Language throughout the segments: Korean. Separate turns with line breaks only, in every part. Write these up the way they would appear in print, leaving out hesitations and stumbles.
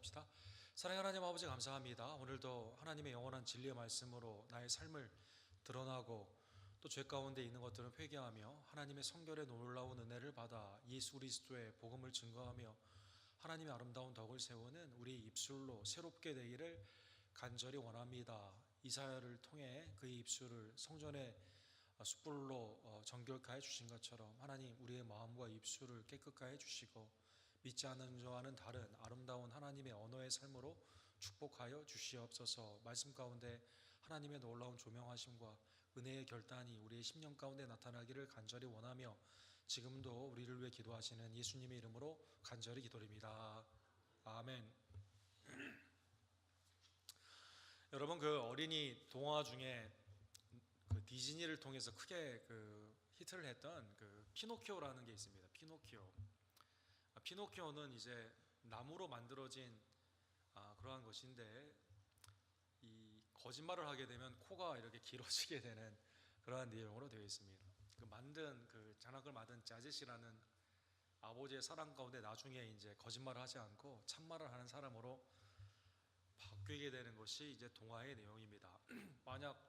기도합시다. 사랑하는 하나님 아버지, 감사합니다. 오늘도 하나님의 영원한 진리의 말씀으로 나의 삶을 드러나고 또 죄 가운데 있는 것들은 회개하며 하나님의 성결의 놀라운 은혜를 받아 예수 그리스도의 복음을 증거하며 하나님의 아름다운 덕을 세우는 우리 입술로 새롭게 되기를 간절히 원합니다. 이사야를 통해 그의 입술을 성전의 숯불로 정결케 해 주신 것처럼 하나님, 우리의 마음과 입술을 깨끗하게 해 주시고 믿지 않는 자와는 다른 아름다운 하나님의 언어의 삶으로 축복하여 주시옵소서. 말씀 가운데 하나님의 놀라운 조명하심과 은혜의 결단이 우리의 심령 가운데 나타나기를 간절히 원하며 지금도 우리를 위해 기도하시는 예수님의 이름으로 간절히 기도드립니다. 아멘. 여러분, 그 어린이 동화 중에 그 디즈니를 통해서 크게 히트를 했던 피노키오라는 게 있습니다. 피노키오는 이제 나무로 만들어진 그러한 것인데, 이 거짓말을 하게 되면 코가 이렇게 길어지게 되는 그러한 내용으로 되어 있습니다. 장난감을 만든 자젯이라는 아버지의 사랑 가운데 나중에 이제 거짓말을 하지 않고 참말을 하는 사람으로 바뀌게 되는 것이 이제 동화의 내용입니다. 만약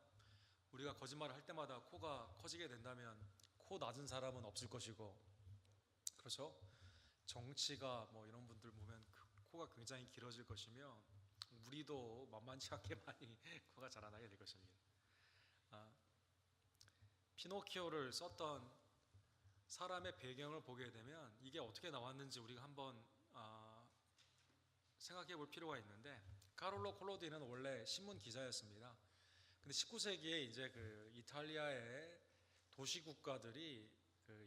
우리가 거짓말을 할 때마다 코가 커지게 된다면 코 낮은 사람은 없을 것이고, 그렇죠? 정치가 이런 분들 보면 코가 굉장히 길어질 것이며, 우리도 만만치 않게 많이 코가 자라나게 될 것입니다. 피노키오를 썼던 사람의 배경을 보게 되면 이게 어떻게 나왔는지 우리가 한번 생각해 볼 필요가 있는데, 카롤로 콜로디는 원래 신문 기자였습니다. 근데 19세기에 이제 이탈리아의 도시 국가들이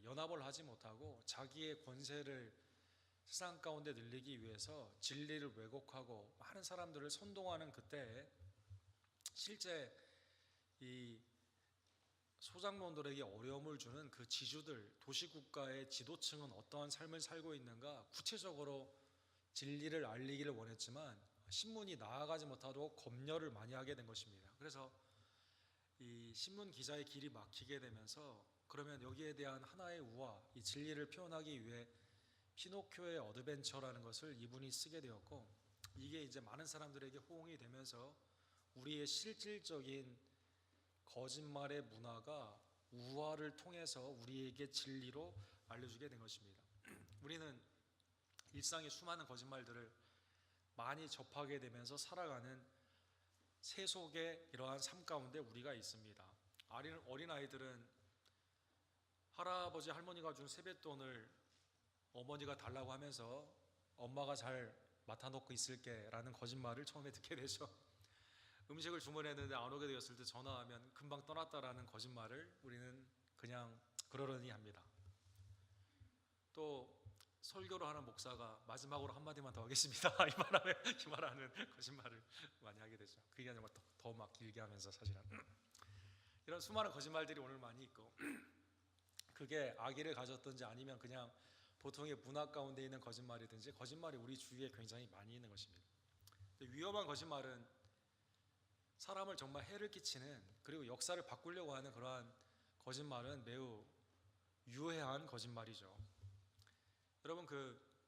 연합을 하지 못하고 자기의 권세를 세상 가운데 늘리기 위해서 진리를 왜곡하고 많은 사람들을 선동하는 그때에 실제 이 소장론들에게 어려움을 주는 그 지주들, 도시 국가의 지도층은 어떠한 삶을 살고 있는가 구체적으로 진리를 알리기를 원했지만 신문이 나아가지 못하도록 검열을 많이 하게 된 것입니다. 그래서 이 신문 기자의 길이 막히게 되면서, 그러면 여기에 대한 하나의 우화, 이 진리를 표현하기 위해 피노키오의 어드벤처라는 것을 이분이 쓰게 되었고, 이게 이제 많은 사람들에게 호응이 되면서 우리의 실질적인 거짓말의 문화가 우화를 통해서 우리에게 진리로 알려주게 된 것입니다. 우리는 일상의 수많은 거짓말들을 많이 접하게 되면서 살아가는 세속의 이러한 삶 가운데 우리가 있습니다. 어린아이들은 할아버지 할머니가 준 세뱃돈을 어머니가 달라고 하면서 엄마가 잘 맡아놓고 있을게 라는 거짓말을 처음에 듣게 되죠. 음식을 주문했는데 안 오게 되었을 때 전화하면 금방 떠났다라는 거짓말을 우리는 그냥 그러려니 합니다. 또 설교를 하는 목사가 마지막으로 한마디만 더 하겠습니다 이 말하는 거짓말을 많이 하게 되죠. 그게 아니라 더 막 길게 하면서 사실은 이런 수많은 거짓말들이 오늘 많이 있고, 그게 악의를 가졌든지 아니면 그냥 보통의 문화 가운데 있는 거짓말이든지, 거짓말이 우리 주위에 굉장히 많이 있는 것입니다. 위험한 거짓말은 사람을 정말 해를 끼치는, 그리고 역사를 바꾸려고 하는 그러한 거짓말은 매우 유해한 거짓말이죠. 여러분,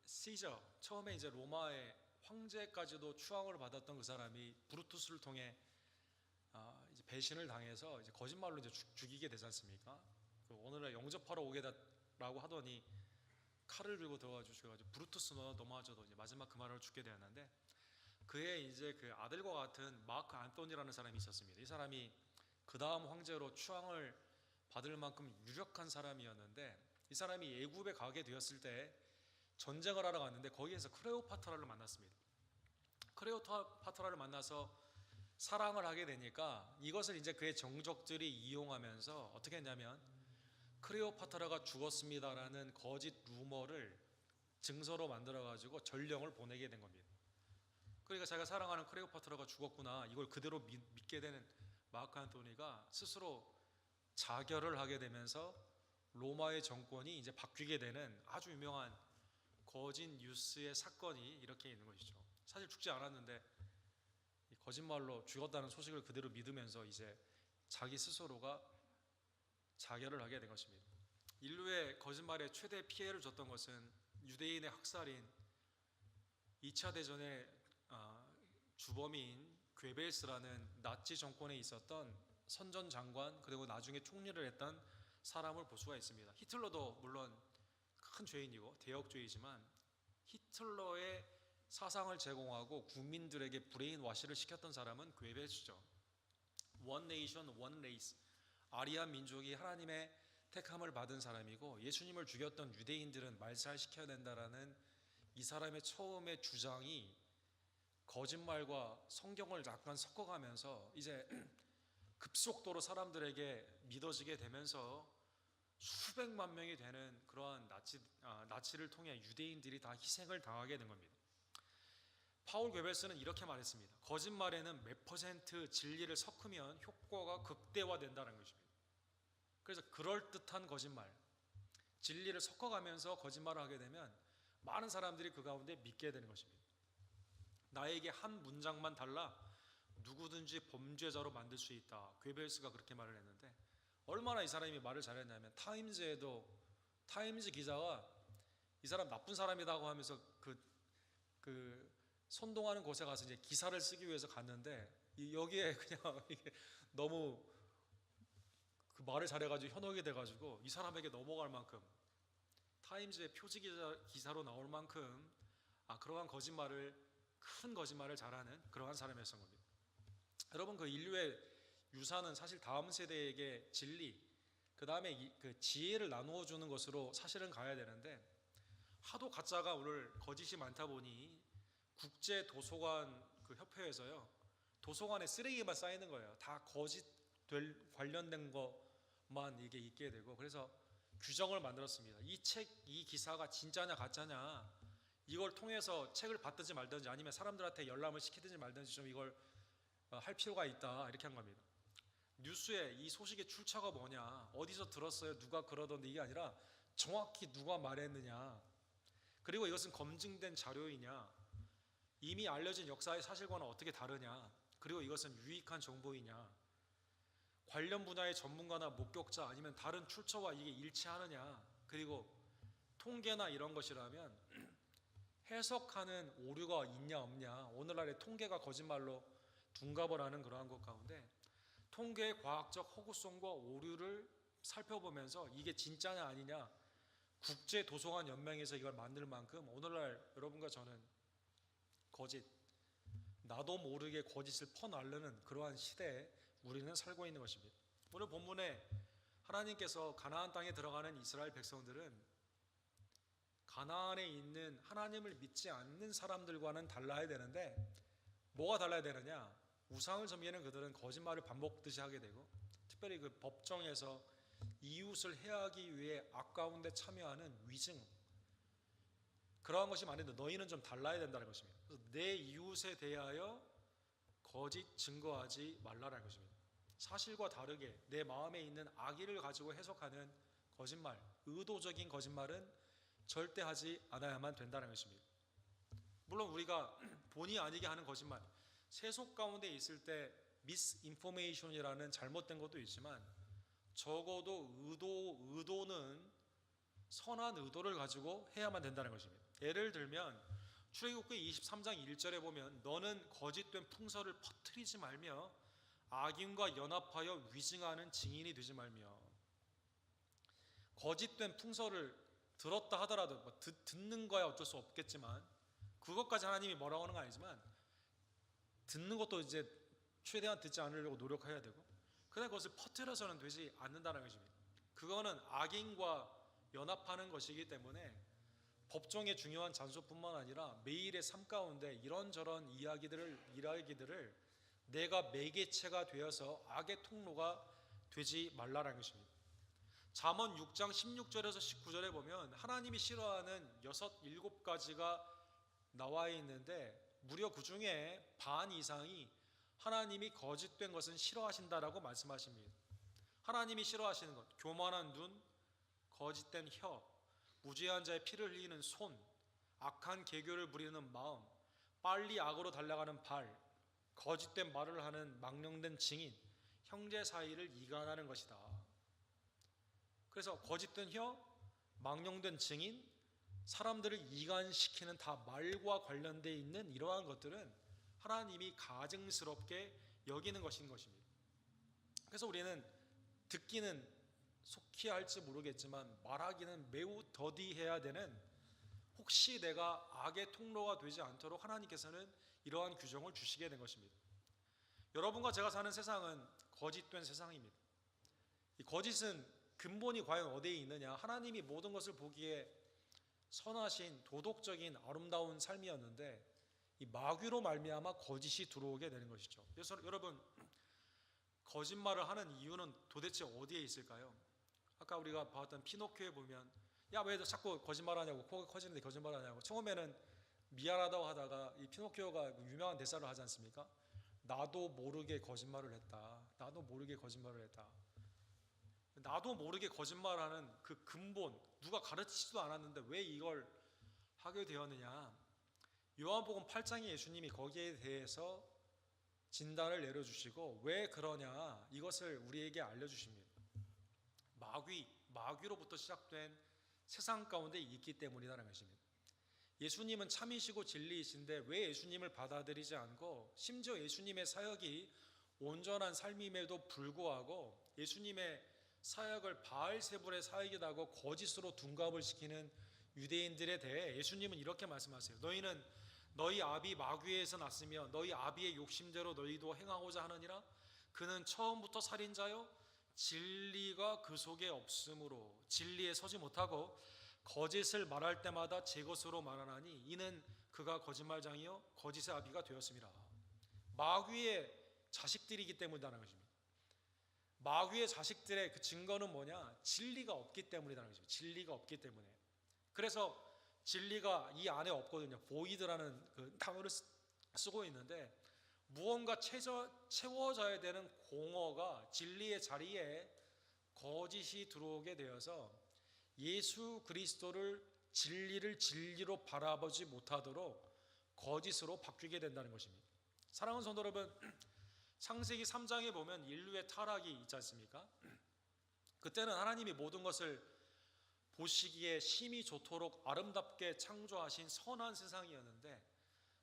시저, 처음에 이제 로마의 황제까지도 추앙을 받았던 그 사람이 브루투스를 통해 이제 배신을 당해서 이제 거짓말로 이제 죽이게 되지 않습니까? 오늘날 영접하러 오게다라고 하더니 칼을 들고 들어가지고 브루투스 너 넘어져도 이제 마지막 그 말을 죽게 되었는데, 그의 이제 그 아들과 같은 마크 안토니라는 사람이 있었습니다. 이 사람이 그 다음 황제로 추앙을 받을 만큼 유력한 사람이었는데, 이 사람이 애굽에 가게 되었을 때 전쟁을 하러 갔는데 거기에서 클레오파트라를 만났습니다. 클레오파트라를 만나서 사랑을 하게 되니까 이것을 이제 그의 정적들이 이용하면서 어떻게 했냐면, 클레오파트라가 죽었습니다라는 거짓 루머를 증서로 만들어 가지고 전령을 보내게 된 겁니다. 그러니까 자기가 사랑하는 클레오파트라가 죽었구나, 이걸 그대로 믿게 되는 마크 안토니가 스스로 자결을 하게 되면서 로마의 정권이 이제 바뀌게 되는 아주 유명한 거짓 뉴스의 사건이 이렇게 있는 것이죠. 사실 죽지 않았는데 거짓말로 죽었다는 소식을 그대로 믿으면서 이제 자기 스스로가 자결을 하게 된 것입니다. 인류의 거짓말에 최대 피해를 줬던 것은 유대인의 학살인 2차 대전의 주범인 괴벨스라는 나치 정권에 있었던 선전 장관 그리고 나중에 총리를 했던 사람을 볼 수가 있습니다. 히틀러도 물론 큰 죄인이고 대역죄이지만 히틀러의 사상을 제공하고 국민들에게 브레인 와시를 시켰던 사람은 괴벨스죠. One nation, one race. 아리안 민족이 하나님의 택함을 받은 사람이고 예수님을 죽였던 유대인들은 말살시켜야 된다라는 이 사람의 처음의 주장이 거짓말과 성경을 약간 섞어가면서 이제 급속도로 사람들에게 믿어지게 되면서 수백만 명이 되는 그러한 나치를 통해 유대인들이 다 희생을 당하게 된 겁니다. 파울 괴벨스는 이렇게 말했습니다. 거짓말에는 몇 퍼센트 진리를 섞으면 효과가 극대화된다는 것입니다. 그래서 그럴듯한 거짓말, 진리를 섞어가면서 거짓말을 하게 되면 많은 사람들이 그 가운데 믿게 되는 것입니다. 나에게 한 문장만 달라 누구든지 범죄자로 만들 수 있다. 괴벨스가 그렇게 말을 했는데 얼마나 이 사람이 말을 잘했냐면 타임즈 기자가 이 사람 나쁜 사람이라고 하면서 그 선동하는 곳에 가서 이제 기사를 쓰기 위해서 갔는데 여기에 그냥 이게 너무 그 말을 잘해가지고 현혹이 돼가지고 이 사람에게 넘어갈 만큼 타임즈의 표지 기사로 나올 만큼 그러한 큰 거짓말을 잘하는 그러한 사람이었던 겁니다. 여러분 그 인류의 유산은 사실 다음 세대에게 진리 그 다음에 그 지혜를 나누어 주는 것으로 사실은 가야 되는데 하도 가짜가 오늘 거짓이 많다 보니 국제 도서관 그 협회에서요 도서관에 쓰레기만 쌓이는 거예요. 다 거짓 관련된 것만 이게 있게 되고 그래서 규정을 만들었습니다. 이 기사가 진짜냐 가짜냐 이걸 통해서 책을 받든지 말든지 아니면 사람들한테 열람을 시키든지 말든지 좀 이걸 할 필요가 있다 이렇게 한 겁니다. 뉴스에 이 소식의 출처가 뭐냐 어디서 들었어요 누가 그러던데 이게 아니라 정확히 누가 말했느냐 그리고 이것은 검증된 자료이냐 이미 알려진 역사의 사실과는 어떻게 다르냐 그리고 이것은 유익한 정보이냐 관련 분야의 전문가나 목격자 아니면 다른 출처와 이게 일치하느냐 그리고 통계나 이런 것이라면 해석하는 오류가 있냐 없냐 오늘날의 통계가 거짓말로 둔갑을 하는 그러한 것 가운데 통계의 과학적 허구성과 오류를 살펴보면서 이게 진짜냐 아니냐 국제 도서관 연맹에서 이걸 만들 만큼 오늘날 여러분과 저는 거짓 나도 모르게 거짓을 퍼나르는 그러한 시대에 우리는 살고 있는 것입니다. 오늘 본문에 하나님께서 가나안 땅에 들어가는 이스라엘 백성들은 가나안에 있는 하나님을 믿지 않는 사람들과는 달라야 되는데 뭐가 달라야 되느냐 우상을 섬기는 그들은 거짓말을 반복듯이 하게 되고 특별히 그 법정에서 이웃을 해하기 위해 악가운데 참여하는 위증 그러한 것이 많은데 너희는 좀 달라야 된다는 것입니다. 그래서 내 이웃에 대하여 거짓 증거하지 말라라는 것입니다. 사실과 다르게 내 마음에 있는 악의를 가지고 해석하는 거짓말 의도적인 거짓말은 절대 하지 않아야만 된다는 것입니다. 물론 우리가 본의 아니게 하는 거짓말 세속 가운데 있을 때 misinformation이라는 잘못된 것도 있지만 적어도 의도는 선한 의도를 가지고 해야만 된다는 것입니다. 예를 들면 출애굽기 23장 1절에 보면 너는 거짓된 풍설을 퍼뜨리지 말며 악인과 연합하여 위증하는 증인이 되지 말며 거짓된 풍설을 들었다 하더라도 듣는 거야 어쩔 수 없겠지만 그것까지 하나님이 뭐라고 하는 건 아니지만 듣는 것도 이제 최대한 듣지 않으려고 노력해야 되고 그다음에 그것을 퍼뜨려서는 되지 않는다는 것입니다. 그거는 악인과 연합하는 것이기 때문에 법정의 중요한 장소뿐만 아니라 매일의 삶 가운데 이런저런 이야기들을 내가 매개체가 되어서 악의 통로가 되지 말라라는 것입니다. 잠언 6장 16절에서 19절에 보면 하나님이 싫어하는 7가지가 나와 있는데 무려 그 중에 반 이상이 하나님이 거짓된 것은 싫어하신다라고 말씀하십니다. 하나님이 싫어하시는 것, 교만한 눈, 거짓된 혀, 무죄한 자의 피를 흘리는 손, 악한 계교를 부리는 마음, 빨리 악으로 달려가는 발, 거짓된 말을 하는 망령된 증인, 형제 사이를 이간하는 것이다. 그래서 거짓된 혀, 망령된 증인, 사람들을 이간시키는 다 말과 관련되어 있는 이러한 것들은 하나님이 가증스럽게 여기는 것인 것입니다. 그래서 우리는 듣기는 속히 할지 모르겠지만 말하기는 매우 더디해야 되는, 혹시 내가 악의 통로가 되지 않도록 하나님께서는 이러한 규정을 주시게 된 것입니다. 여러분과 제가 사는 세상은 거짓된 세상입니다. 이 거짓은 근본이 과연 어디에 있느냐? 하나님이 모든 것을 보기에 선하신 도덕적인 아름다운 삶이었는데 이 마귀로 말미암아 거짓이 들어오게 되는 것이죠. 그래서 여러분, 거짓말을 하는 이유는 도대체 어디에 있을까요? 아까 우리가 봤던 피노키오에 보면, 야, 왜 자꾸 거짓말하냐고, 코가 커지는데 거짓말하냐고. 처음에는 미안하다고 하다가 이 피노키오가 유명한 대사를 하지 않습니까? 나도 모르게 거짓말을 했다. 나도 모르게 거짓말을 했다. 나도 모르게 거짓말하는 그 근본, 누가 가르치지도 않았는데 왜 이걸 하게 되었느냐? 요한복음 8장에 예수님이 거기에 대해서 진단을 내려주시고 왜 그러냐, 이것을 우리에게 알려주십니다. 마귀로부터 시작된 세상 가운데 있기 때문이라는 것입니다. 예수님은 참이시고 진리이신데 왜 예수님을 받아들이지 않고, 심지어 예수님의 사역이 온전한 삶임에도 불구하고 예수님의 사역을 바알세불의 사역이라고 거짓으로 둔갑을 시키는 유대인들에 대해 예수님은 이렇게 말씀하세요. 너희는 너희 아비 마귀에서 났으며 너희 아비의 욕심대로 너희도 행하고자 하느니라. 그는 처음부터 살인자요 진리가 그 속에 없으므로 진리에 서지 못하고 거짓을 말할 때마다 제 것으로 말하나니 이는 그가 거짓말장이요 거짓의 아비가 되었습니다. 마귀의 자식들이기 때문이라는 것입니다. 마귀의 자식들의 그 증거는 뭐냐? 진리가 없기 때문이라는 것입니다. 진리가 없기 때문에. 그래서 진리가 이 안에 없거든요. 보이드라는 그 단어를 쓰고 있는데, 무언가 채워져야 되는 공허가 진리의 자리에 거짓이 들어오게 되어서 예수 그리스도를 진리를 진리로 바라보지 못하도록 거짓으로 바뀌게 된다는 것입니다. 사랑하는 성도 여러분, 창세기 3장에 보면 인류의 타락이 있지 않습니까? 그때는 하나님이 모든 것을 보시기에 심히 좋도록 아름답게 창조하신 선한 세상이었는데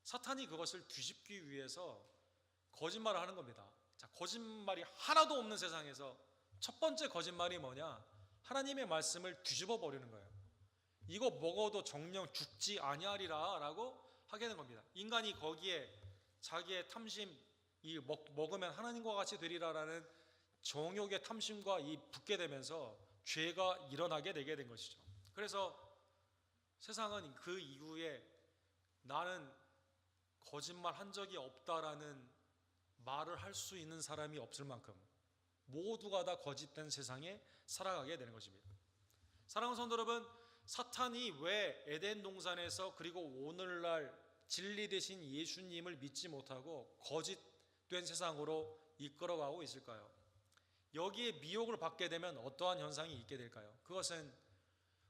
사탄이 그것을 뒤집기 위해서 거짓말을 하는 겁니다. 자, 거짓말이 하나도 없는 세상에서 첫 번째 거짓말이 뭐냐? 하나님의 말씀을 뒤집어 버리는 거예요. 이거 먹어도 정령 죽지 아니하리라 라고 하게 된 겁니다. 인간이 거기에 자기의 탐심, 이 먹으면 하나님과 같이 되리라라는 정욕의 탐심과 이 붙게 되면서 죄가 일어나게 되게 된 것이죠. 그래서 세상은 그 이후에 나는 거짓말 한 적이 없다라는 말을 할 수 있는 사람이 없을 만큼 모두가 다 거짓된 세상에 살아가게 되는 것입니다. 사랑하는 성도 여러분, 사탄이 왜 에덴 동산에서 그리고 오늘날 진리 되신 예수님을 믿지 못하고 거짓된 세상으로 이끌어가고 있을까요? 여기에 미혹을 받게 되면 어떠한 현상이 있게 될까요? 그것은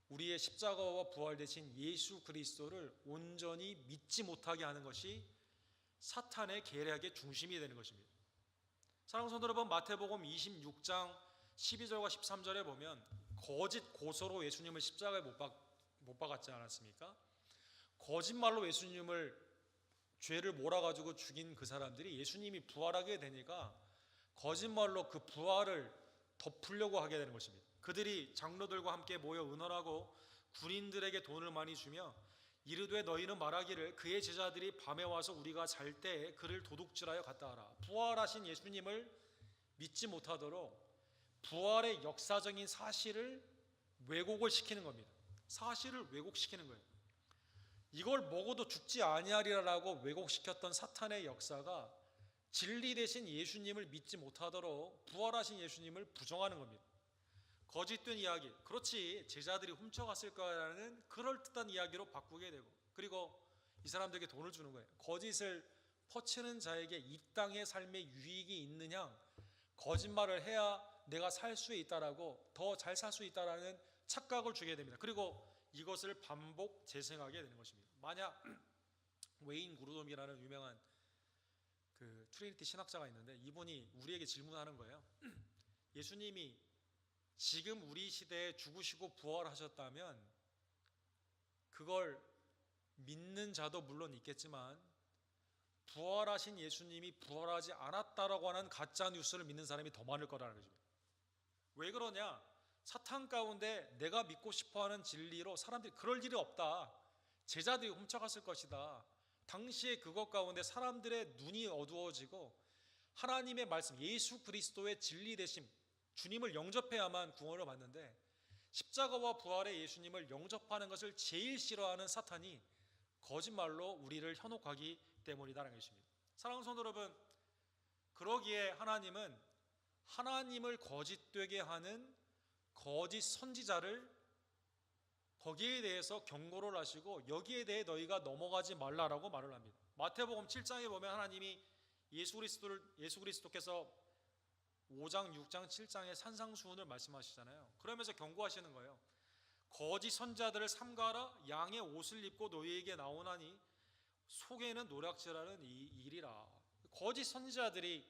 우리의 십자가와 부활 되신 예수 그리스도를 온전히 믿지 못하게 하는 것이 사탄의 계략의 중심이 되는 것입니다. 사랑하는 성도 여러분, 마태복음 26장 12절과 13절에 보면 거짓 고소로 예수님을 십자가에 못 박았지 않았습니까? 거짓말로 예수님을 죄를 몰아가지고 죽인 그 사람들이 예수님이 부활하게 되니까 거짓말로 그 부활을 덮으려고 하게 되는 것입니다. 그들이 장로들과 함께 모여 의논하고 군인들에게 돈을 많이 주며 이르되 너희는 말하기를 그의 제자들이 밤에 와서 우리가 잘 때에 그를 도둑질하여 갔다 하라. 부활하신 예수님을 믿지 못하도록 부활의 역사적인 사실을 왜곡을 시키는 겁니다. 사실을 왜곡시키는 거예요. 이걸 먹어도 죽지 아니하리라라고 왜곡시켰던 사탄의 역사가 진리 대신 예수님을 믿지 못하도록 부활하신 예수님을 부정하는 겁니다. 거짓된 이야기, 그렇지 제자들이 훔쳐갔을 거라는 그럴듯한 이야기로 바꾸게 되고, 그리고 이 사람들에게 돈을 주는 거예요. 거짓을 퍼치는 자에게 이 땅의 삶에 유익이 있느냐, 거짓말을 해야 내가 살 수 있다라고, 더 잘 살 수 있다라는 착각을 주게 됩니다. 그리고 이것을 반복 재생하게 되는 것입니다. 만약 웨인 그루돔이라는 유명한 그 트리니티 신학자가 있는데 이분이 우리에게 질문하는 거예요. 예수님이 지금 우리 시대에 죽으시고 부활하셨다면 그걸 믿는 자도 물론 있겠지만 부활하신 예수님이 부활하지 않았다라고 하는 가짜 뉴스를 믿는 사람이 더 많을 거라는 거죠. 왜 그러냐? 사탄 가운데 내가 믿고 싶어하는 진리로 사람들이 그럴 일이 없다. 제자들이 훔쳐갔을 것이다. 당시에 그것 가운데 사람들의 눈이 어두워지고 하나님의 말씀, 예수 그리스도의 진리 되심, 주님을 영접해야만 구원을 받는데 십자가와 부활의 예수님을 영접하는 것을 제일 싫어하는 사탄이 거짓말로 우리를 현혹하기 때문이다라는 것입니다. 사랑하는 성도 여러분, 그러기에 하나님은 하나님을 거짓되게 하는 거짓 선지자를 거기에 대해서 경고를 하시고 여기에 대해 너희가 넘어가지 말라라고 말을 합니다. 마태복음 7장에 보면 하나님이 예수 그리스도께서 5장, 6장, 7장의 산상수훈을 말씀하시잖아요. 그러면서 경고하시는 거예요. 거짓 선지자들을 삼가라. 양의 옷을 입고 너희에게 나오나니 속에는 노략질하는 이 일이라. 거짓 선지자들이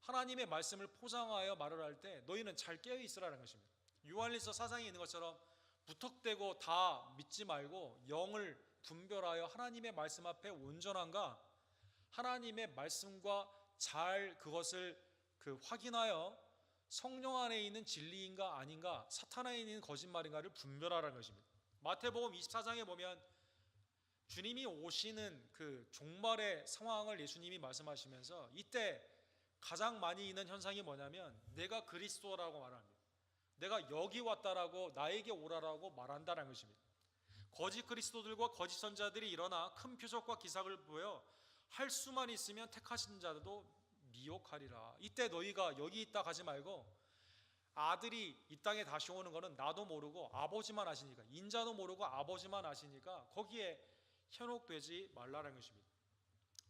하나님의 말씀을 포장하여 말을 할 때 너희는 잘 깨어 있으라는 것입니다. 요한일서 4장에 있는 것처럼 무턱대고 다 믿지 말고 영을 분별하여 하나님의 말씀 앞에 온전한가, 하나님의 말씀과 잘 그것을 확인하여 성령 안에 있는 진리인가 아닌가, 사탄 안에 있는 거짓말인가를 분별하라는 것입니다. 마태복음 24장에 보면 주님이 오시는 그 종말의 상황을 예수님이 말씀하시면서 이때 가장 많이 있는 현상이 뭐냐면 내가 그리스도라고 말합니다. 내가 여기 왔다라고 나에게 오라라고 말한다는 것입니다. 거짓 그리스도들과 거짓 선자들이 일어나 큰 표적과 기사를 보여 할 수만 있으면 택하신 자들도 미혹하리라. 이때 너희가 여기 있다 가지 말고 아들이 이 땅에 다시 오는 것은 나도 모르고 아버지만 아시니까, 인자도 모르고 아버지만 아시니까 거기에 현혹되지 말라는 것입니다.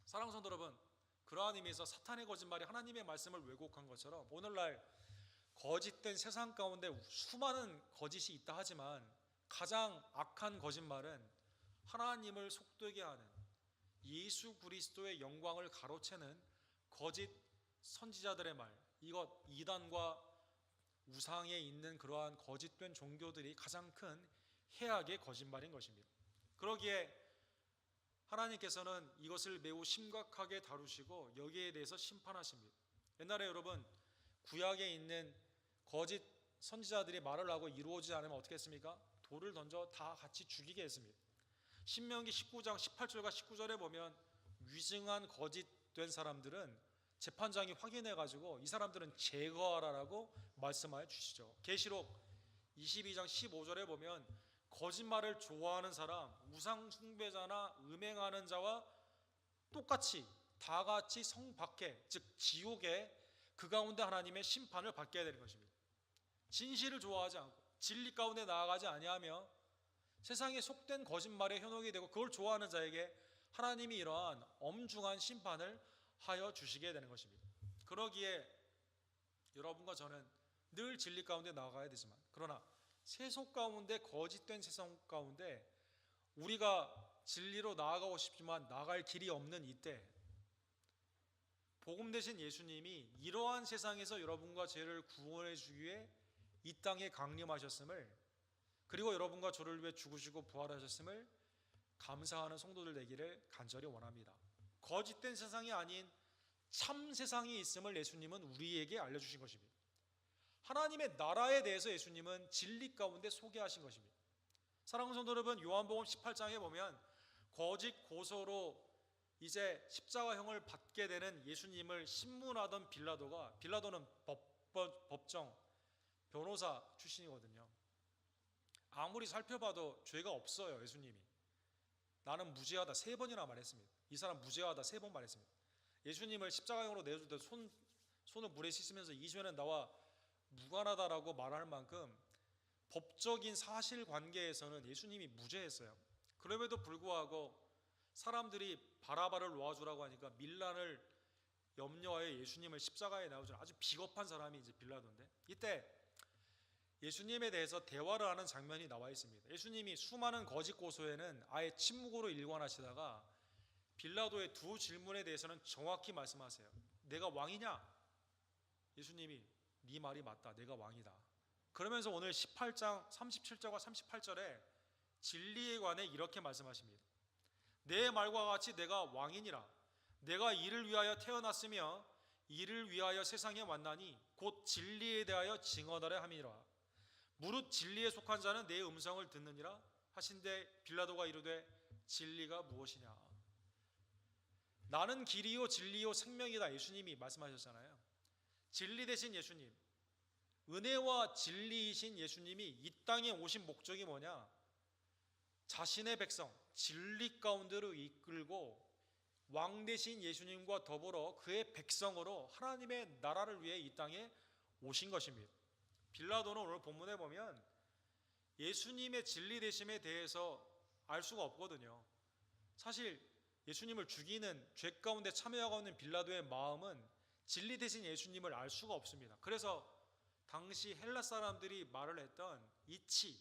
사랑하는 성도 여러분, 그러한 의미에서 사탄의 거짓말이 하나님의 말씀을 왜곡한 것처럼 오늘날 거짓된 세상 가운데 수많은 거짓이 있다 하지만 가장 악한 거짓말은 하나님을 속되게 하는, 예수 그리스도의 영광을 가로채는 거짓 선지자들의 말, 이것 이단과 우상에 있는 그러한 거짓된 종교들이 가장 큰 해악의 거짓말인 것입니다. 그러기에 하나님께서는 이것을 매우 심각하게 다루시고 여기에 대해서 심판하십니다. 옛날에 여러분 구약에 있는 거짓 선지자들이 말을 하고 이루어지지 않으면 어떻게 했습니까? 돌을 던져 다 같이 죽이게 했습니다. 신명기 19장 18절과 19절에 보면 위증한 거짓된 사람들은 재판장이 확인해 가지고 이 사람들은 제거하라라고 말씀하여 주시죠. 계시록 22장 15절에 보면 거짓말을 좋아하는 사람, 우상 숭배자나 음행하는 자와 똑같이 다 같이 성 밖에, 즉 지옥에 그 가운데 하나님의 심판을 받게 되는 것입니다. 진실을 좋아하지 않고 진리 가운데 나아가지 아니하며 세상에 속된 거짓말에 현혹이 되고 그걸 좋아하는 자에게 하나님이 이러한 엄중한 심판을 하여 주시게 되는 것입니다. 그러기에 여러분과 저는 늘 진리 가운데 나아가야 되지만, 그러나 세속 가운데, 거짓된 세상 가운데 우리가 진리로 나아가고 싶지만 나갈 길이 없는 이때 복음 되신 예수님이 이러한 세상에서 여러분과 저를 구원해 주기 위해 이 땅에 강림하셨음을, 그리고 여러분과 저를 위해 죽으시고 부활하셨음을 감사하는 성도들 되기를 간절히 원합니다. 거짓된 세상이 아닌 참 세상이 있음을 예수님은 우리에게 알려주신 것입니다. 하나님의 나라에 대해서 예수님은 진리 가운데 소개하신 것입니다. 사랑하는 성도 여러분, 요한복음 18장에 보면 거짓 고소로 이제 십자가형을 받게 되는 예수님을 신문하던 빌라도는 법정 변호사 출신이거든요. 아무리 살펴봐도 죄가 없어요. 예수님이 나는 무죄하다 3번이나 말했습니다. 이 사람 무죄하다 3번 말했습니다. 예수님을 십자가형으로 내줄 때 손을 물에 씻으면서 이 죄는 나와 무관하다라고 말할 만큼 법적인 사실관계에서는 예수님이 무죄했어요. 그럼에도 불구하고 사람들이 바라바를 놓아주라고 하니까 밀란을 염려하여 예수님을 십자가에 나오죠. 아주 비겁한 사람이 이제 빌라도인데, 이때 예수님에 대해서 대화를 하는 장면이 나와 있습니다. 예수님이 수많은 거짓 고소에는 아예 침묵으로 일관하시다가 빌라도의 두 질문에 대해서는 정확히 말씀하세요. 내가 왕이냐? 예수님이 네 말이 맞다. 내가 왕이다. 그러면서 오늘 18장 37절과 38절에 진리에 관해 이렇게 말씀하십니다. 내 말과 같이 내가 왕이니라. 내가 이를 위하여 태어났으며 이를 위하여 세상에 왔나니 곧 진리에 대하여 증언하려 함이라. 무릇 진리에 속한 자는 내 음성을 듣느니라 하신데 빌라도가 이르되 진리가 무엇이냐. 나는 길이요 진리요 생명이다, 예수님이 말씀하셨잖아요. 진리 되신 예수님, 은혜와 진리이신 예수님이 이 땅에 오신 목적이 뭐냐? 자신의 백성 진리 가운데로 이끌고 왕 되신 예수님과 더불어 그의 백성으로 하나님의 나라를 위해 이 땅에 오신 것입니다. 빌라도는 오늘 본문에 보면 예수님의 진리 되심에 대해서 알 수가 없거든요. 사실 예수님을 죽이는 죄 가운데 참여하고 있는 빌라도의 마음은 진리 되신 예수님을 알 수가 없습니다. 그래서 당시 헬라 사람들이 말을 했던 이치,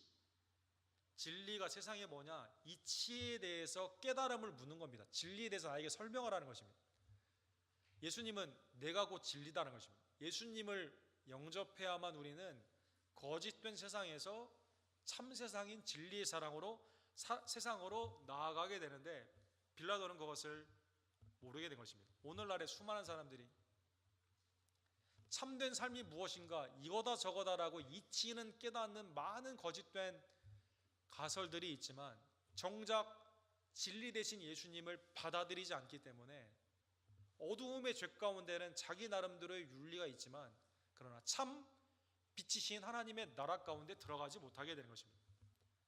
진리가 세상에 뭐냐, 이치에 대해서 깨달음을 묻는 겁니다. 진리에 대해서 나에게 설명을 하는 것입니다. 예수님은 내가 곧 진리다는 것입니다. 예수님을 영접해야만 우리는 거짓된 세상에서 참 세상인 진리의 세상으로 나아가게 되는데 빌라도는 그것을 모르게 된 것입니다. 오늘날의 수많은 사람들이 참된 삶이 무엇인가 이거다 저거다라고 이치는 깨닫는 많은 거짓된 가설들이 있지만 정작 진리 되신 예수님을 받아들이지 않기 때문에 어두움의 죄 가운데는 자기 나름대로의 윤리가 있지만 그러나 참 빛이신 하나님의 나라 가운데 들어가지 못하게 되는 것입니다.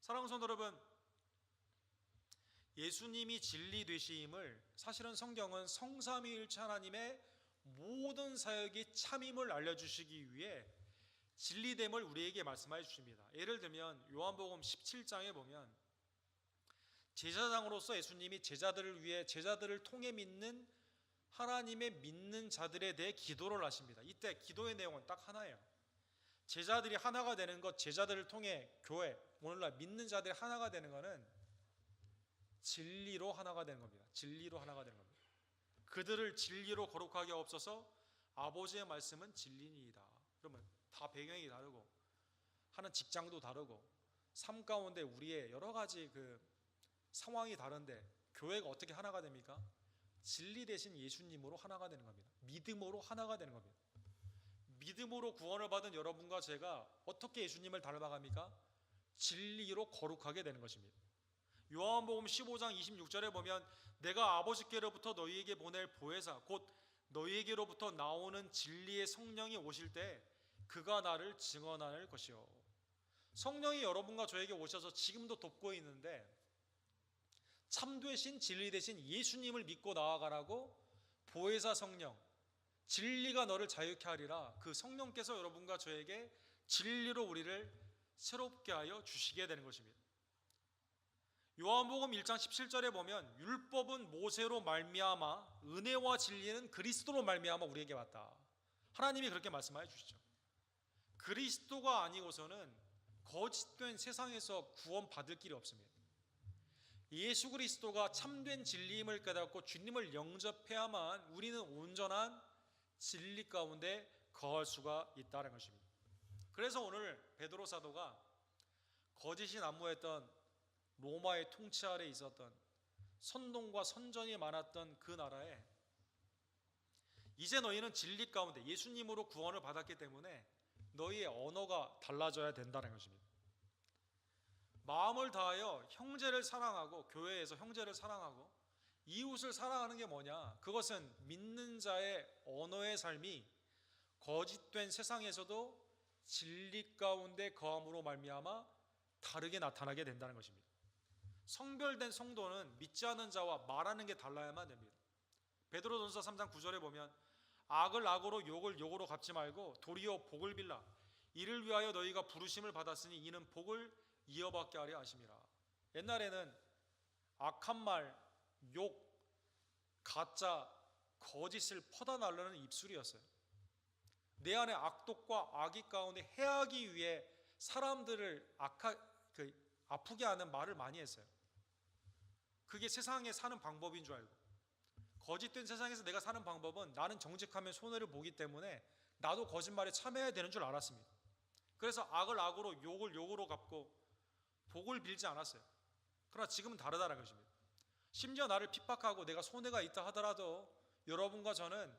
사랑하는 성도 여러분, 예수님이 진리 되심을 사실은 성경은 성삼위일체 하나님의 모든 사역이 참임을 알려주시기 위해 진리됨을 우리에게 말씀해 주십니다. 예를 들면 요한복음 17장에 보면 제사장으로서 예수님이 제자들을 위해 제자들을 통해 믿는 하나님의 믿는 자들에 대해 기도를 하십니다. 이때 기도의 내용은 딱 하나예요. 제자들이 하나가 되는 것, 제자들을 통해 교회, 오늘날 믿는 자들이 하나가 되는 것은 진리로 하나가 되는 겁니다. 진리로 하나가 되는 겁니다. 그들을 진리로 거룩하게 하옵소서. 아버지의 말씀은 진리니이다. 그러면 다 배경이 다르고 하는 직장도 다르고 삶 가운데 우리의 여러 가지 그 상황이 다른데 교회가 어떻게 하나가 됩니까? 진리 대신 예수님으로 하나가 되는 겁니다. 믿음으로 하나가 되는 겁니다. 믿음으로 구원을 받은 여러분과 제가 어떻게 예수님을 닮아갑니까? 진리로 거룩하게 되는 것입니다. 요한복음 15장 26절에 보면 내가 아버지께로부터 너희에게 보낼 보혜사 곧 너희에게로부터 나오는 진리의 성령이 오실 때 그가 나를 증언할 것이요. 성령이 여러분과 저에게 오셔서 지금도 돕고 있는데 참되신 진리 되신 예수님을 믿고 나아가라고 보혜사 성령, 진리가 너를 자유케 하리라, 그 성령께서 여러분과 저에게 진리로 우리를 새롭게 하여 주시게 되는 것입니다. 요한복음 1장 17절에 보면 율법은 모세로 말미암아 은혜와 진리는 그리스도로 말미암아 우리에게 왔다. 하나님이 그렇게 말씀하여 주시죠. 그리스도가 아니고서는 거짓된 세상에서 구원받을 길이 없습니다. 예수 그리스도가 참된 진리임을 깨닫고 주님을 영접해야만 우리는 온전한 진리 가운데 거할 수가 있다는 것입니다. 그래서 오늘 베드로 사도가 거짓이 난무했던 로마의 통치 아래 있었던 선동과 선전이 많았던 그 나라에 이제 너희는 진리 가운데 예수님으로 구원을 받았기 때문에 너희의 언어가 달라져야 된다는 것입니다. 마음을 다하여 형제를 사랑하고 교회에서 형제를 사랑하고 이웃을 사랑하는 게 뭐냐? 그것은 믿는 자의 언어의 삶이 거짓된 세상에서도 진리 가운데 거함으로 말미암아 다르게 나타나게 된다는 것입니다. 성별된 성도는 믿지 않는 자와 말하는 게 달라야만 됩니다. 베드로전서 3장 9절에 보면 악을 악으로 욕을 욕으로 갚지 말고 도리어 복을 빌라 이를 위하여 너희가 부르심을 받았으니 이는 복을 이어받게 하려 하심이라. 옛날에는 악한 말, 욕, 가짜, 거짓을 퍼다 날르는 입술이었어요. 내 안에 악독과 악의 가운데 해하기 위해 사람들을 아프게 하는 말을 많이 했어요. 그게 세상에 사는 방법인 줄 알고, 거짓된 세상에서 내가 사는 방법은 나는 정직하면 손해를 보기 때문에 나도 거짓말에 참여해야 되는 줄 알았습니다. 그래서 악을 악으로 욕을 욕으로 갚고 복을 빌지 않았어요. 그러나 지금은 다르다는 것입니다. 심지어 나를 핍박하고 내가 손해가 있다 하더라도 여러분과 저는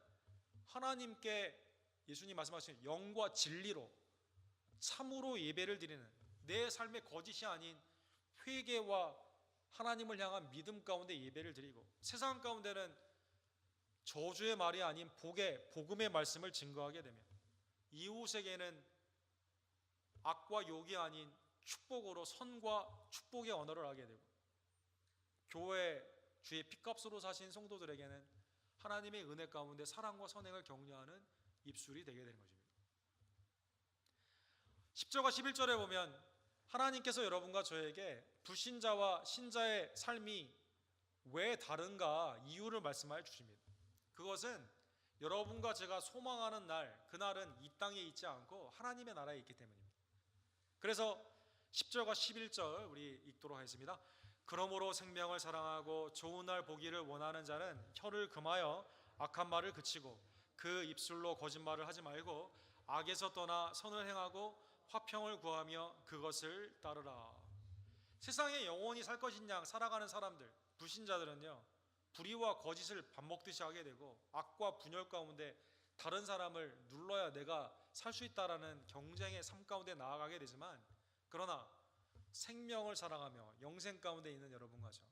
하나님께 예수님 말씀하신 영과 진리로 참으로 예배를 드리는, 내 삶의 거짓이 아닌 회개와 하나님을 향한 믿음 가운데 예배를 드리고, 세상 가운데는 저주의 말이 아닌 복음의 말씀을 증거하게 되면, 이웃에게는 악과 욕이 아닌 축복으로 선과 축복의 언어를 하게 되고, 교회 주의 핏값으로 사신 성도들에게는 하나님의 은혜 가운데 사랑과 선행을 격려하는 입술이 되게 되는 것입니다. 10절과 11절에 보면 하나님께서 여러분과 저에게 불신자와 신자의 삶이 왜 다른가 이유를 말씀하여 주십니다. 그것은 여러분과 제가 소망하는 날, 그날은 이 땅에 있지 않고 하나님의 나라에 있기 때문입니다. 그래서 10절과 11절 우리 읽도록 하겠습니다. 그러므로 생명을 사랑하고 좋은 날 보기를 원하는 자는 혀를 금하여 악한 말을 그치고 그 입술로 거짓말을 하지 말고 악에서 떠나 선을 행하고 화평을 구하며 그것을 따르라. 세상에 영원히 살 것인 양 살아가는 사람들, 불신자들은요, 불의와 거짓을 밥 먹듯이 하게 되고 악과 분열 가운데 다른 사람을 눌러야 내가 살 수 있다라는 경쟁의 삶 가운데 나아가게 되지만, 그러나 생명을 사랑하며 영생 가운데 있는 여러분과 저,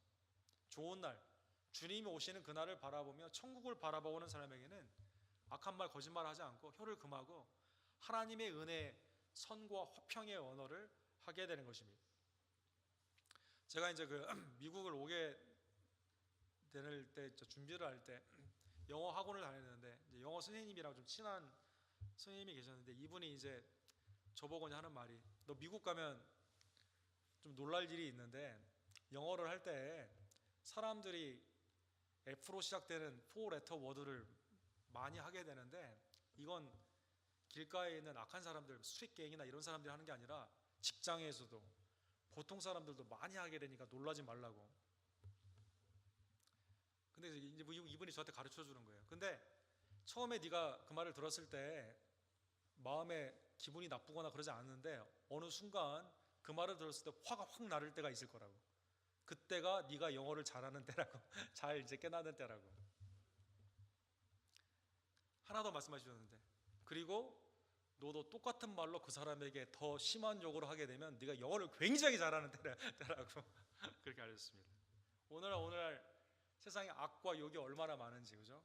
좋은 날, 주님이 오시는 그날을 바라보며 천국을 바라보는 사람에게는 악한 말, 거짓말 하지 않고 혀를 금하고 하나님의 은혜, 선과 화평의 언어를 하게 되는 것입니다. 제가 이제 미국을 오게 될 때, 준비를 할 때 영어 학원을 다녔는데, 이제 영어 선생님이랑 좀 친한 선생님이 계셨는데, 이분이 이제 저보고 하는 말이, 너 미국 가면 좀 놀랄 일이 있는데, 영어를 할 때 사람들이 F로 시작되는 4레터 워드를 많이 하게 되는데, 이건 길가에 있는 악한 사람들, 수익갱이나 이런 사람들이 하는 게 아니라 직장에서도 보통 사람들도 많이 하게 되니까 놀라지 말라고. 근데 이제 이분이 저한테 가르쳐 주는 거예요. 근데 처음에 네가 그 말을 들었을 때 마음에 기분이 나쁘거나 그러지 않는데, 어느 순간 그 말을 들었을 때 화가 확 나를 때가 있을 거라고. 그때가 네가 영어를 잘하는 때라고. 잘 이제 깨닫는 때라고. 하나 더 말씀하셨는데, 그리고 너도 똑같은 말로 그 사람에게 더 심한 욕을 하게 되면 네가 영어를 굉장히 잘하는 때라고. 그렇게 알려줬습니다. 오늘날 세상에 악과 욕이 얼마나 많은지, 그죠?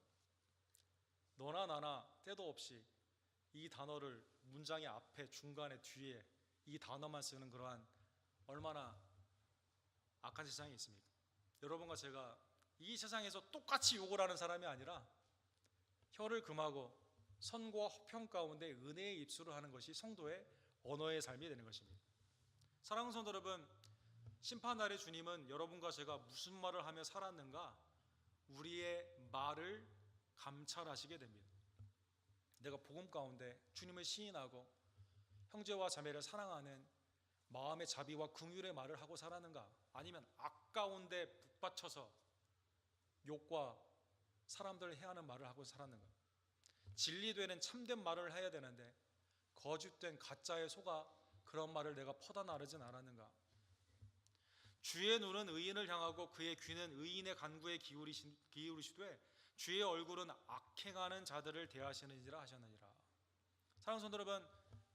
너나 나나 때도 없이 이 단어를 문장의 앞에, 중간에, 뒤에 이 단어만 쓰는 그러한 얼마나 악한 세상이 있습니까? 여러분과 제가 이 세상에서 똑같이 욕을 하는 사람이 아니라 혀를 금하고 선과 화평 가운데 은혜의 입술을 하는 것이 성도의 언어의 삶이 되는 것입니다. 사랑하는 성도 여러분, 심판날의 주님은 여러분과 제가 무슨 말을 하며 살았는가, 우리의 말을 감찰하시게 됩니다. 내가 복음 가운데 주님을 시인하고 형제와 자매를 사랑하는 마음의 자비와 긍휼의 말을 하고 살았는가, 아니면 악 가운데 북받쳐서 욕과 사람들을 해하는 말을 하고 살았는가. 진리되는 참된 말을 해야 되는데 거짓된 가짜에 속아 그런 말을 내가 퍼다 나르진 않았는가. 주의 눈은 의인을 향하고 그의 귀는 의인의 간구에 기울이시되 주의 얼굴은 악행하는 자들을 대하시는지라 하셨느니라. 사랑하는 성도 여러분,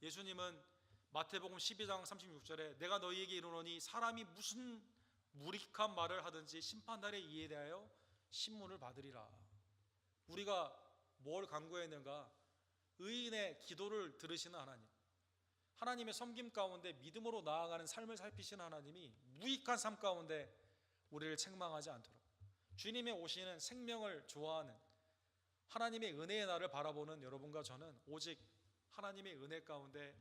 예수님은 마태복음 12장 36절에 내가 너희에게 이르노니 사람이 무슨 무익한 말을 하든지 심판날에 이에 대하여 신문을 받으리라. 우리가 뭘 간구했는가? 의인의 기도를 들으시는 하나님, 하나님의 섬김 가운데 믿음으로 나아가는 삶을 살피시는 하나님이 무익한 삶 가운데 우리를 책망하지 않도록, 주님의 오시는 생명을 좋아하는 하나님의 은혜의 날을 바라보는 여러분과 저는 오직 하나님의 은혜 가운데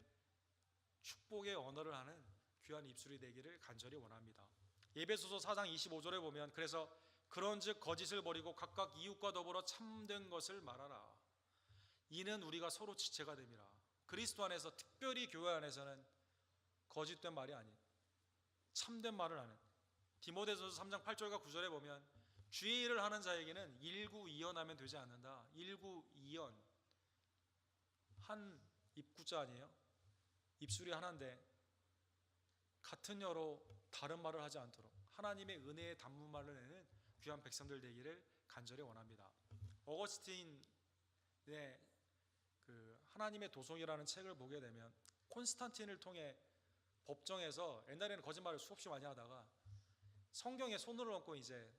축복의 언어를 하는 귀한 입술이 되기를 간절히 원합니다. 에베소서 4장 25절에 보면, 그래서 그런즉 거짓을 버리고 각각 이웃과 더불어 참된 것을 말하라. 이는 우리가 서로 지체가 됨이라. 그리스도 안에서, 특별히 교회 안에서는 거짓된 말이 아닌 참된 말을 하는, 디모데전서 3장 8절과 9절에 보면 주의 일을 하는 자에게는 일구이연하면 되지 않는다. 일구이연, 한 입구자 아니에요? 입술이 하나인데 같은 혀로 다른 말을 하지 않도록 하나님의 은혜의 단문말을 내는 귀한 백성들 되기를 간절히 원합니다. 어거스틴의 그 하나님의 도성이라는 책을 보게 되면 콘스탄틴을 통해 법정에서 옛날에는 거짓말을 수없이 많이 하다가 성경에 손을 얹고 이제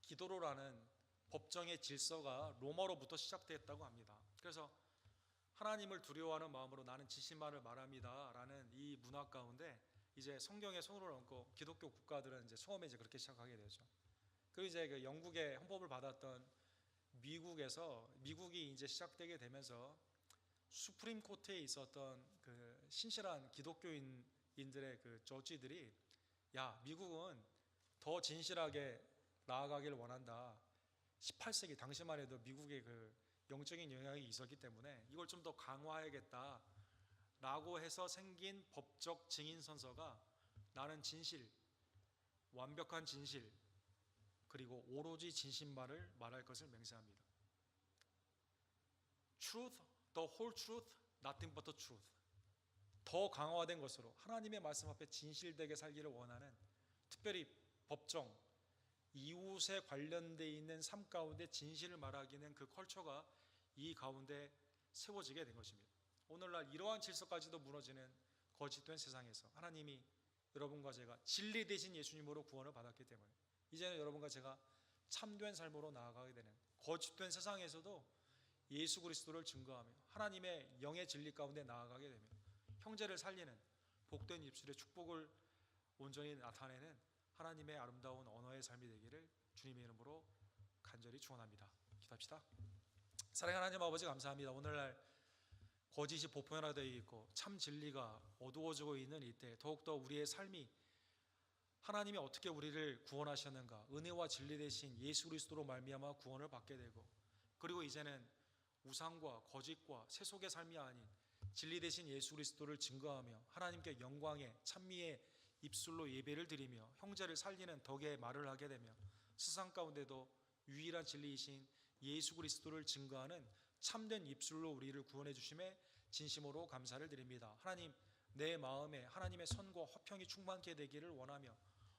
기도로라는 법정의 질서가 로마로부터 시작됐다고 합니다. 그래서 하나님을 두려워하는 마음으로 나는 진실만을 말합니다 라는 이 문화 가운데 이제 성경에 손을 얹고 기독교 국가들은 이제 처음에 이제 그렇게 시작하게 되죠. 그리고 이제 그 영국의 헌법을 받았던 미국이 이제 시작되게 되면서 수프림 코트에 있었던 그 신실한 기독교인들의 그 저지들이 야, 미국은 더 진실하게 나아가기를 원한다. 18세기 당시만 해도 미국의 그 영적인 영향이 있었기 때문에 이걸 좀 더 강화해야겠다 라고 해서 생긴 법적 증인 선서가 나는 진실, 완벽한 진실, 그리고 오로지 진실만을 말할 것을 맹세합니다. Truth, the whole truth, nothing but the truth. 더 강화된 것으로 하나님의 말씀 앞에 진실되게 살기를 원하는, 특별히 법정, 이웃에 관련되어 있는 삶 가운데 진실을 말하기는 그 컬처가 이 가운데 세워지게 된 것입니다. 오늘날 이러한 질서까지도 무너지는 거짓된 세상에서 하나님이 여러분과 제가 진리 되신 예수님으로 구원을 받았기 때문에 이제는 여러분과 제가 참된 삶으로 나아가게 되는, 거짓된 세상에서도 예수 그리스도를 증거하며 하나님의 영의 진리 가운데 나아가게 되며 형제를 살리는 복된 입술의 축복을 온전히 나타내는 하나님의 아름다운 언어의 삶이 되기를 주님의 이름으로 간절히 축원합니다. 기도합시다. 사랑하는 하나님 아버지, 감사합니다. 오늘날 거짓이 보편화되어 있고 참 진리가 어두워지고 있는 이때 더욱더 우리의 삶이 하나님이 어떻게 우리를 구원하셨는가, 은혜와 진리 되신 예수 그리스도로 말미암아 구원을 받게 되고, 그리고 이제는 우상과 거짓과 세속의 삶이 아닌 진리 되신 예수 그리스도를 증거하며 하나님께 영광의 찬미의 입술로 예배를 드리며 형제를 살리는 덕의 말을 하게 되며 세상 가운데도 유일한 진리이신 예수 그리스도를 증거하는 참된 입술로 우리를 구원해 주심에 진심으로 감사를 드립니다. 하나님, 내 마음에 하나님의 선과 화평이 충만케 되기를 원하며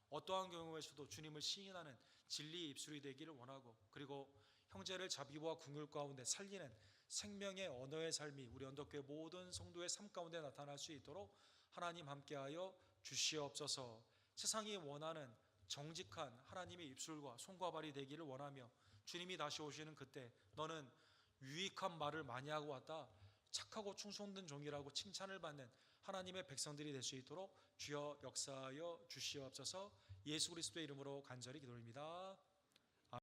어떠한 경우에서도 주님을 시인하는 진리의 입술이 되기를 원하고, 그리고 형제를 자비와 긍휼 가운데 살리는 생명의 언어의 삶이 우리 언덕교회 모든 성도의 삶 가운데 나타날 수 있도록 하나님 함께하여 주시옵소서. 세상이 원하는 정직한 하나님의 입술과 손과 발이 되기를 원하며 주님이 다시 오시는 그때 너는 유익한 말을 많이 하고 왔다, 착하고 충성된 종이라고 칭찬을 받는 하나님의 백성들이 될 수 있도록 주여 역사하여 주시옵소서. 예수 그리스도의 이름으로 간절히 기도드립니다.